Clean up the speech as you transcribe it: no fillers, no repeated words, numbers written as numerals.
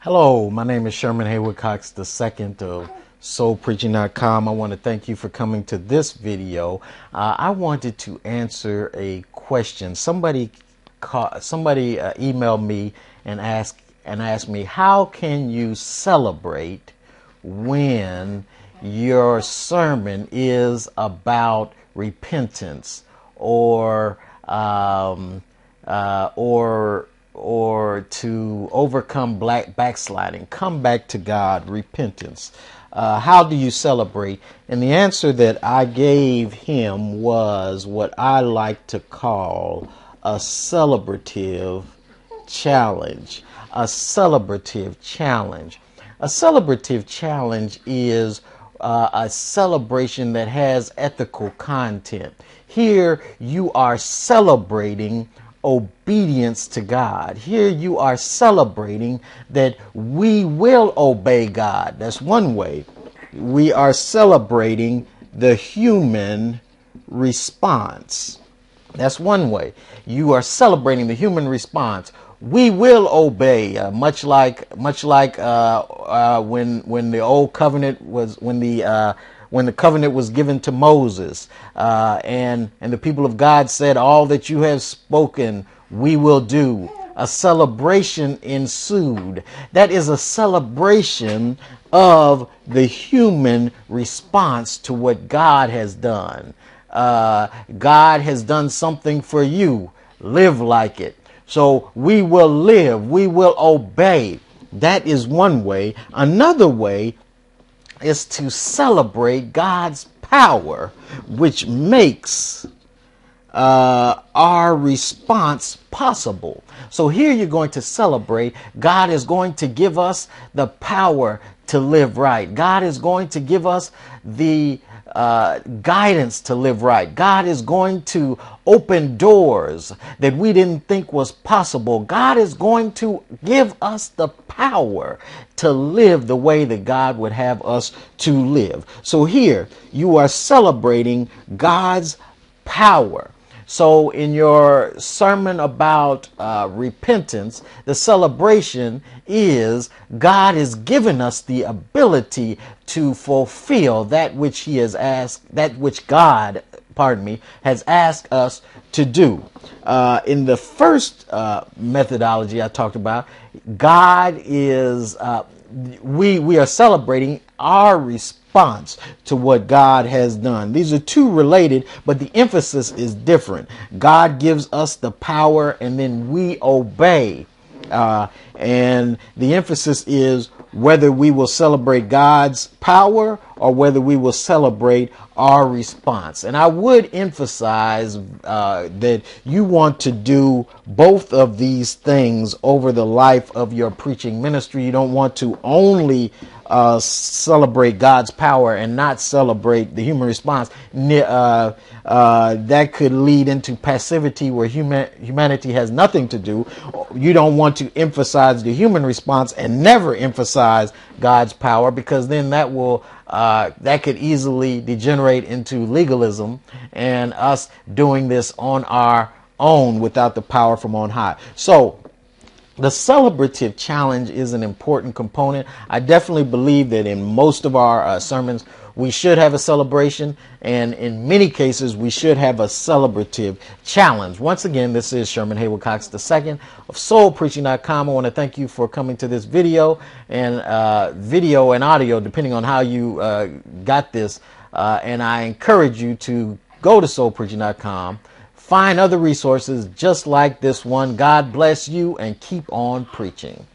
Hello, my name is Sherman Cox II of SoulPreaching.com. I want to thank you for coming to this video. I wanted to answer a question. Somebody emailed me and asked me, how can you celebrate when your sermon is about repentance or to overcome backsliding, come back to God, repentance. How do you celebrate? And the answer that I gave him was what I like to call a celebrative challenge. A celebrative challenge. A celebrative challenge is a celebration that has ethical content. Here you are celebrating obedience to God. Here you are celebrating that we will obey God. That's one way. We are celebrating the human response. That's one way. You are celebrating the human response. We will obey, much like when the old covenant was when the covenant was given to Moses, and the people of God said, "All that you have spoken, we will do." A celebration ensued. That is a celebration of the human response to what God has done. God has done something for you. Live like it. So we will live. We will obey. That is one way. Another way is to celebrate God's power, which makes our response possible. So here you're going to celebrate. God is going to give us the power to live right. God is going to give us the guidance to live right. God is going to open doors that we didn't think was possible. God is going to give us the power to live the way that God would have us to live. So here you are celebrating God's power. So in your sermon about repentance, the celebration is God has given us the ability to fulfill that which He has asked, that which God, has asked us to do. In the first methodology I talked about, God is we are celebrating our response to what God has done. These are two related, but the emphasis is different. God gives us the power and then we obey. And the emphasis is whether we will celebrate God's power or whether we will celebrate our response. And I would emphasize that you want to do both of these things over the life of your preaching ministry. You don't want to only celebrate God's power and not celebrate the human response. That could lead into passivity where humanity has nothing to do. You don't want to emphasize the human response and never emphasize God's power, because then that could easily degenerate into legalism and us doing this on our own without the power from on high. So the celebrative challenge is an important component. I definitely believe that in most of our sermons, we should have a celebration, and in many cases, we should have a celebrative challenge. Once again, this is Sherman Cox II of SoulPreaching.com. I want to thank you for coming to this video and audio, depending on how you got this. And I encourage you to go to SoulPreaching.com. Find other resources just like this one. God bless you and keep on preaching.